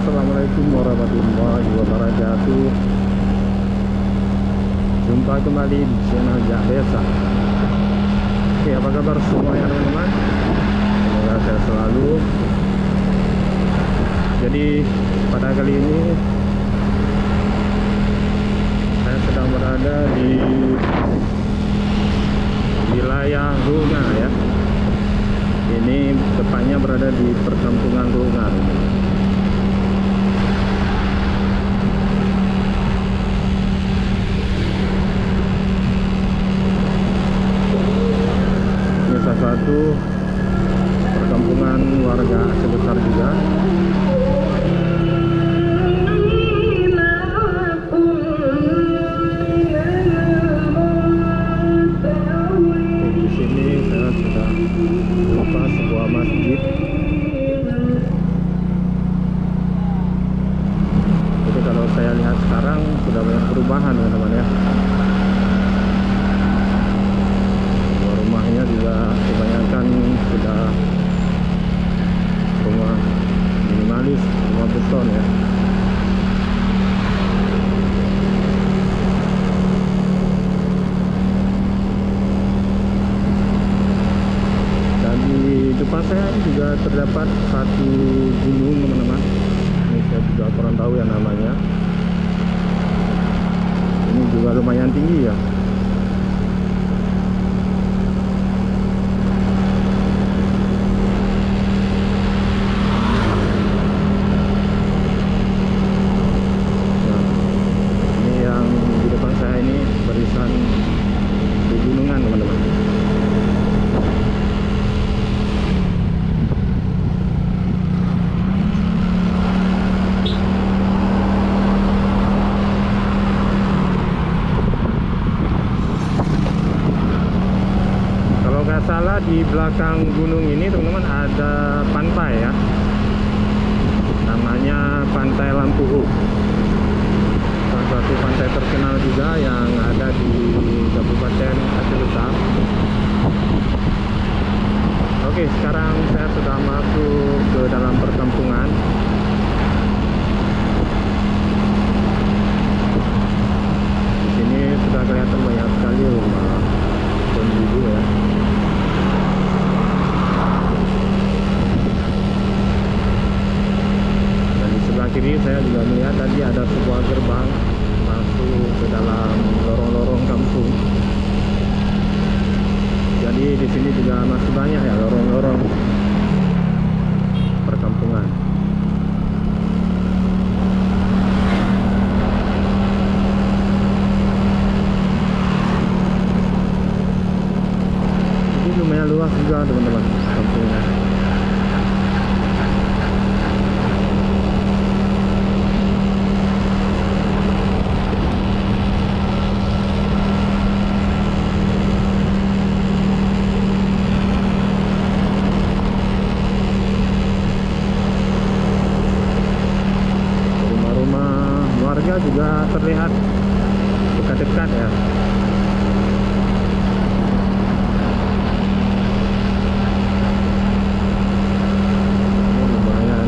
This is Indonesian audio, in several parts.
Assalamualaikum warahmatullahi wabarakatuh. Jumpa kembali di channel Jak Desa. Oke, apa kabar semuanya teman-teman? Semoga sehat selalu. Jadi pada kali ini saya sedang berada di wilayah Runga ya. Ini tepatnya berada di perkampungan Runga. Salah satu perkampungan warga Aceh Besar juga. Di sini saya sudah jumpa sebuah masjid. Jadi kalau saya lihat sekarang sudah banyak perubahan teman-teman ya. Rumahnya juga kebanyakan sudah rumah minimalis, rumah beton ya. Dan di depan saya juga terdapat satu gunung teman-teman. Ini saya juga kurang tahu ya namanya. Ini juga lumayan tinggi ya. Salah, di belakang gunung ini teman-teman ada pantai ya, namanya Pantai Lampuhu, salah satu pantai terkenal juga yang ada di Kabupaten Aceh Besar. Oke, sekarang saya sudah masuk ke dalam perkampungan. Di sini sudah kelihatan banyak sekali rumah penduduk ya. Kiri saya juga melihat tadi ada sebuah gerbang masuk ke dalam lorong-lorong kampung. Jadi di sini juga masih banyak ya lorong-lorong perkampungan. Ini lumayan luas juga teman-teman kampungnya. Juga terlihat dekat-dekat ya. Ini lumayan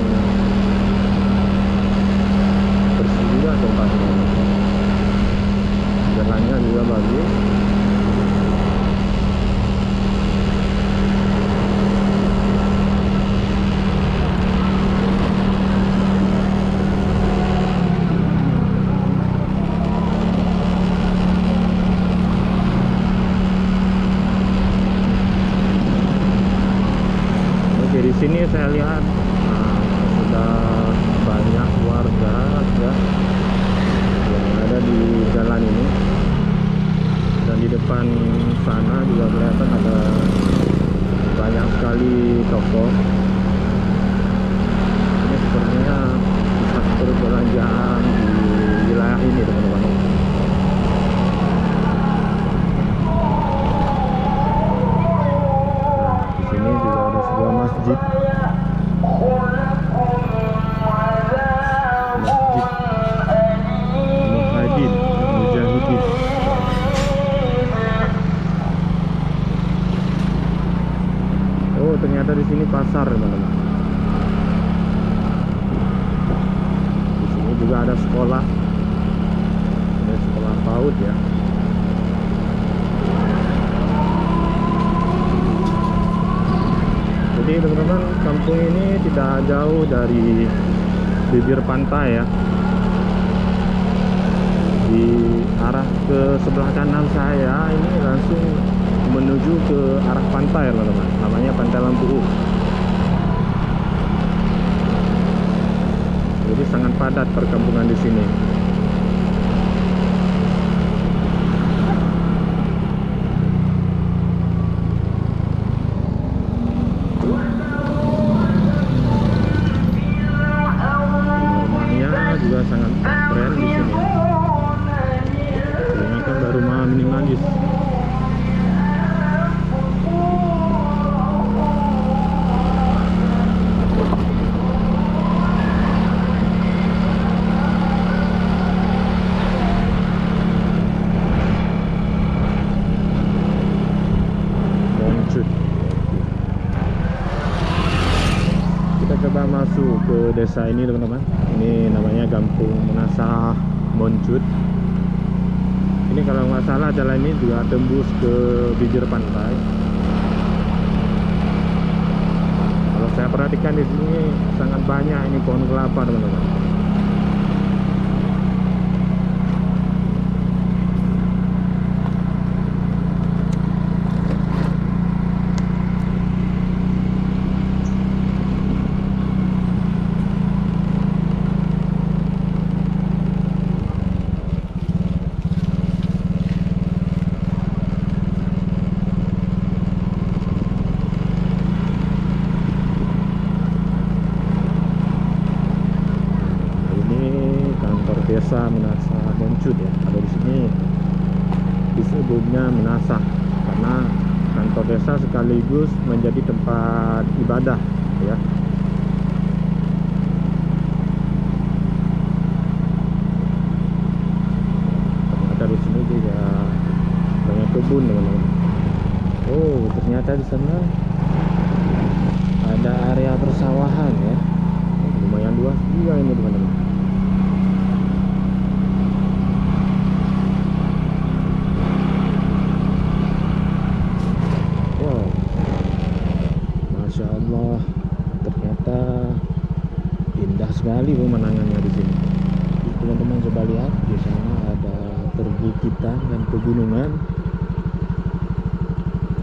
bersih juga tempatnya. Jalannya juga bagus. juga ada sekolah. Ini sekolah PAUD ya. Jadi teman-teman, kampung ini tidak jauh dari bibir pantai ya. Di arah ke sebelah kanan saya ini langsung menuju ke arah pantai teman-teman. Namanya Pantai Lampu. Jadi sangat padat perkampungan di sini. Rumahnya juga sangat keren di sini. Ini kan baru rumah minimalis. Kita coba masuk ke desa ini teman-teman. Ini namanya Kampung Menasah Moncut. Ini kalau nggak salah jalan ini juga tembus ke bibir pantai. Kalau saya perhatikan di sini sangat banyak ini pohon kelapa teman-teman. Desa Menasah Moncut ya, ada di sini disebutnya Menasah karena kantor desa sekaligus menjadi tempat ibadah ya. Ternyata di sini juga banyak kebun teman-teman. Oh, ternyata di sana ada area persawahan ya. Lumayan luas juga ini teman-teman. Masya Allah, ternyata indah sekali pemandangannya di sini. Teman-teman coba lihat, di sana ada perbukitan dan pegunungan,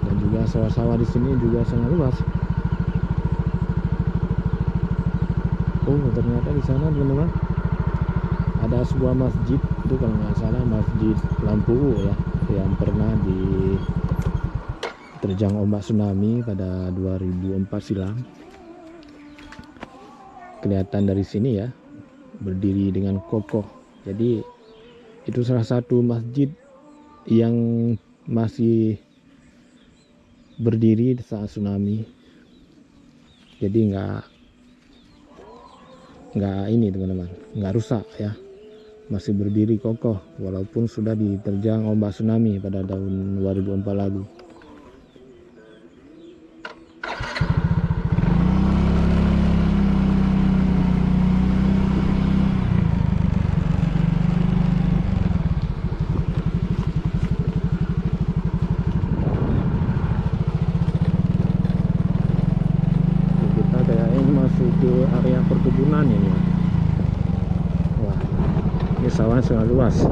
dan juga sawah-sawah di sini juga sangat luas. Oh, ternyata di sana teman-teman ada sebuah masjid, itu kalau nggak salah Masjid Lampu ya, yang pernah diterjang ombak tsunami pada 2004 silam. Kelihatan dari sini ya, berdiri dengan kokoh. Jadi itu salah satu masjid yang masih berdiri saat tsunami. Jadi nggak ini teman-teman, nggak rusak ya, masih berdiri kokoh walaupun sudah diterjang ombak tsunami pada tahun 2004 lalu. Masuk ke area perkebunan ini. Wah, ini sawah sangat luas.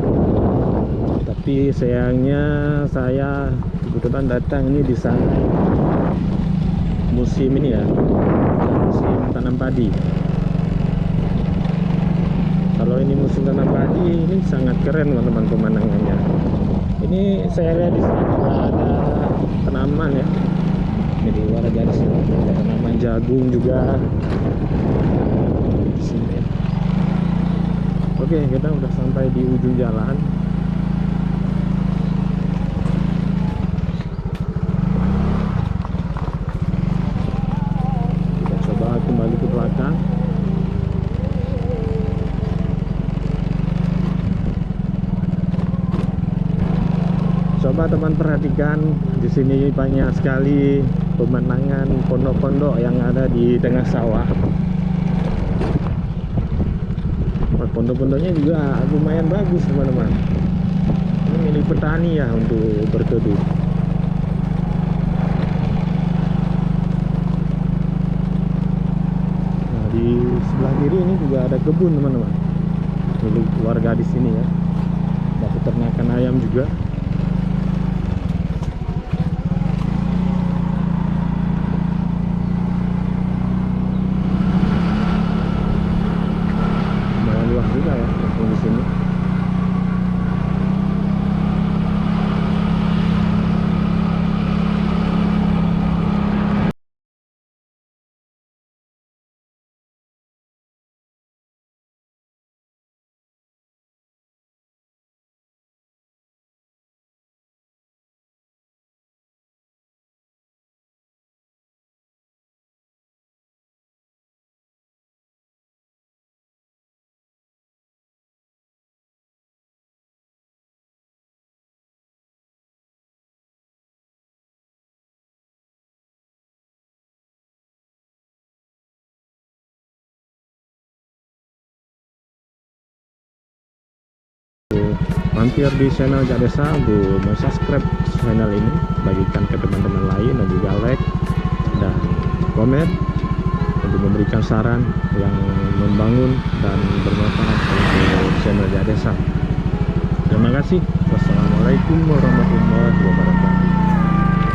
Tapi sayangnya saya kebetulan datang ini di saat musim ini ya, musim tanam padi. Kalau ini musim tanam padi, ini sangat keren teman-teman pemandangannya. Ini saya lihat di sini juga ada tanaman ya. Ini di luar garis ada tanaman jagung juga. Sini. Oke, kita udah sampai di ujung jalan. Kita coba kembali ke belakang. Coba teman perhatikan, di sini banyak sekali pemandangan pondok-pondok yang ada di tengah sawah. pondok-pondoknya juga lumayan bagus teman-teman. Ini milik petani ya untuk berteduh. Nah, di sebelah kiri ini juga ada kebun teman-teman, milik warga di sini ya. Ada peternakan ayam juga. Lumayan luas juga ya kampung di sini. Mampir di channel Jak Desa untuk subscribe channel ini, bagikan ke teman-teman lain, dan juga like dan komen untuk memberikan saran yang membangun dan bermanfaat untuk channel Jak Desa. Terima kasih. Wassalamualaikum warahmatullahi wabarakatuh.